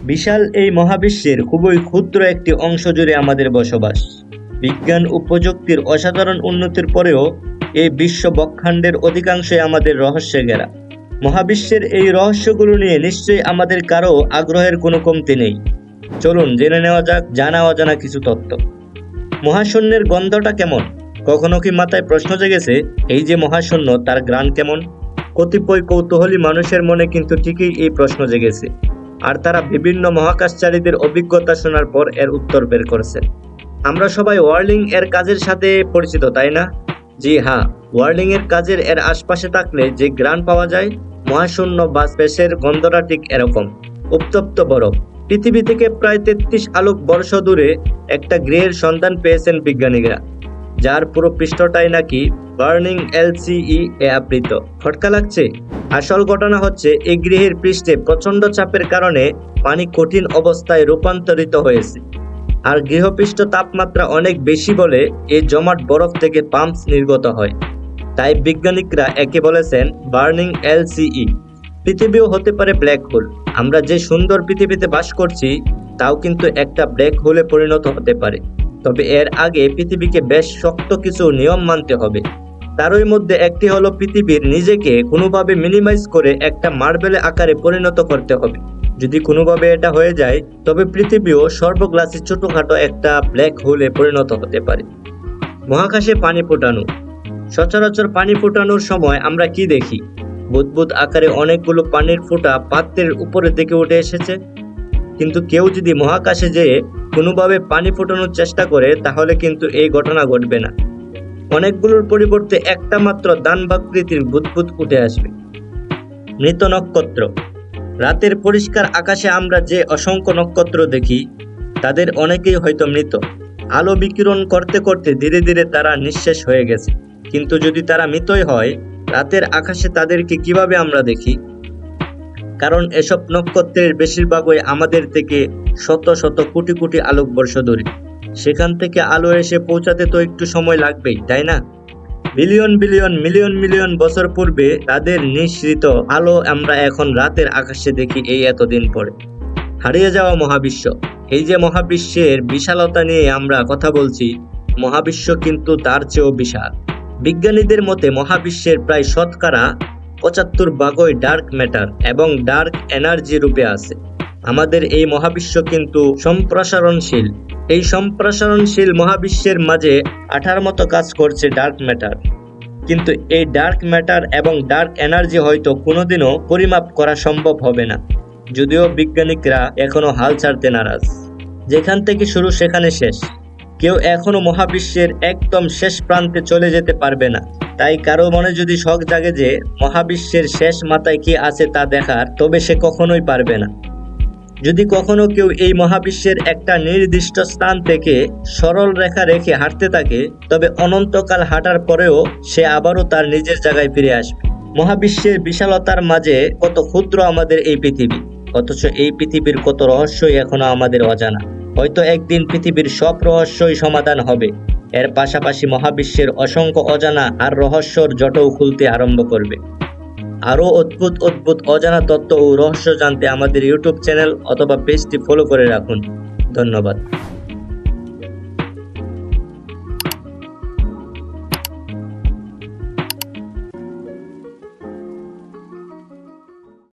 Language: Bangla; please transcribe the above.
বিশাল এই মহাবিশ্বের খুবই ক্ষুদ্র একটি অংশ জুড়ে আমাদের বসবাস। বিজ্ঞান ও প্রযুক্তির অসাধারণ উন্নতির পরেও এই বিশ্ব ব্রহ্মাণ্ডের অধিকাংশই আমাদের রহস্যে ঘেরা। মহাবিশ্বের এই রহস্যগুলো নিয়ে নিশ্চয়ই আমাদের কারো আগ্রহের কোনো কমতি নেই। চলুন জেনে নেওয়া যাক জানা অজানা কিছু তথ্য। মহাশূন্যের গন্ধটা কেমন? কখনো কি মাথায় প্রশ্ন জেগেছে, এই যে মহাশূন্য, তার ঘ্রাণ কেমন? কতিপয় কৌতূহলী মানুষের মনে কিন্তু ঠিকই এই প্রশ্ন জেগেছে, আর তারা বিভিন্ন মহাকাশচারীদের অভিজ্ঞতা শোনার পর এর উত্তর বের করেছেন। আমরা সবাই ওয়ার্লিং এর কাজের সাথে পরিচিত, তাই না? জি হ্যাঁ, ওয়ার্লিং এর কাজের এর আশপাশে থাকলে যে ঘ্রাণ পাওয়া যায়, মহাশূন্য বা স্পেসের গন্ধটা ঠিক এরকম। উত্তপ্ত বরফ। পৃথিবী থেকে প্রায় 33 আলোক বর্ষ দূরে একটা গ্রহের সন্ধান পেয়েছেন বিজ্ঞানীরা, যার পুরো পৃষ্ঠটাই নাকি বার্নিং এলসিই এ আবৃত। খটকা লাগছে? আসল ঘটনা হচ্ছে, এই গ্রহের পৃষ্ঠে প্রচন্ড চাপের কারণে পানি কঠিন অবস্থায় রূপান্তরিত হয়েছে, আর গৃহপৃষ্ঠ তাপমাত্রা অনেক বেশি বলে এই জমাট বরফ থেকে পাম্পস নির্গত হয়। তাই বিজ্ঞানীরা একে বলেছেন বার্নিং এলসিই। পৃথিবীও হতে পারে ব্ল্যাক হোল। আমরা যে সুন্দর পৃথিবীতে বাস করছি, তাও কিন্তু একটা ব্ল্যাক হোলে পরিণত হতে পারে। তবে এর আগে পৃথিবীকে বেশ শক্ত কিছু নিয়ম মানতে হবে। তারই মধ্যে একটি হলো পৃথিবীর নিজেকে কোনোভাবে মিনিমাইজ করে একটা মার্বেল আকারে পরিণত করতে হবে। যদি কোনোভাবে এটা হয়ে যায়, তবে পৃথিবীও সর্বগ্লাসী ছোটখাটো একটা ব্ল্যাক হোলে পরিণত হতে পারে। মহাকাশে পানি ফোটানো। সচরাচর পানি ফোটানোর সময় আমরা কি দেখি? বুদবুদ আকারে অনেকগুলো পানির ফোঁটা পাত্রের উপরের দিকে উঠে এসেছে। কিন্তু কেউ যদি মহাকাশে যেয়ে কোনোভাবে পানি ফোটানোর চেষ্টা করে, তাহলে কিন্তু এই ঘটনা ঘটবে না। অনেকগুলোর পরিবর্তে একটা মাত্র দানবাকৃতির বুদবুদ উঠে আসবে। মৃত নক্ষত্র। রাতের পরিষ্কার আকাশে আমরা যে অসংখ্য নক্ষত্র দেখি, তাদের অনেকেই হয়তো মৃত। আলো বিকিরণ করতে করতে ধীরে ধীরে তারা নিঃশেষ হয়ে গেছে। কিন্তু যদি তারা মৃতই হয়, রাতের আকাশে তাদেরকে কিভাবে আমরা দেখি? কারণ এসব নক্ষত্রের বেশিরভাগই আমাদের থেকে শত শত কোটি কোটি আলোকবর্ষ দূরে। সেখান থেকে আলো এসে পৌঁছাতে তো একটু সময় লাগবেই, তাই না? বিলিয়ন বিলিয়ন মিলিয়ন মিলিয়ন বছর পূর্বে তাদের নিঃসৃত আলো আমরা এখন রাতের আকাশে দেখি এই এতদিন পরে। হারিয়ে যাওয়া মহাবিশ্ব। এই যে মহাবিশ্বের বিশালতা নিয়ে আমরা কথা বলছি, মহাবিশ্ব কিন্তু তার চেয়েও বিশাল। বিজ্ঞানীদের মতে মহাবিশ্বের প্রায় শতকরা 75 ভাগই ডার্ক ম্যাটার এবং ডার্ক এনার্জি রূপে আছে। আমাদের এই মহাবিশ্ব কিন্তু সম্প্রসারণশীল। এই সম্প্রসারণশীল মহাবিশ্বের মাঝে আঠার মতো কাজ করছে ডার্ক ম্যাটার। কিন্তু এই ডার্ক ম্যাটার এবং ডার্ক এনার্জি হয়তো কোনোদিনও পরিমাপ করা সম্ভব হবে না, যদিও বিজ্ঞানীরা এখনো হাল ছাড়তে নারাজ। যেখান থেকে শুরু সেখানে শেষ। কেউ এখনো মহাবিশ্বের একদম শেষ প্রান্তে চলে যেতে পারবে না। তাই কারো মনে যদি শখ জাগে যে মহাবিশ্বের শেষ মাথায় কি আছে তা দেখার, তবে সে কখনোই পারবে না। যদি কখনো কেউ এই মহাবিশ্বের একটা নির্দিষ্ট স্থান থেকে সরল রেখা রেখে হাঁটতে থাকে, তবে অনন্তকাল হাঁটার পরেও সে আবারও তার নিজের জায়গায় ফিরে আসবে। মহাবিশ্বের বিশালতার মাঝে কত ক্ষুদ্র আমাদের এই পৃথিবী, অথচ এই পৃথিবীর কত রহস্যই এখনো আমাদের অজানা। হয়তো একদিন পৃথিবীর সব রহস্যই সমাধান হবে। এর পাশাপাশি মহাবিশ্বের অসংখ্য অজানা আর রহস্যর জটও খুলতে আরম্ভ করবে। আরও অদ্ভুত অদ্ভুত অজানা তথ্য ও রহস্য জানতে আমাদের ইউটিউব চ্যানেল অথবা পেজটি ফলো করে রাখুন। ধন্যবাদ।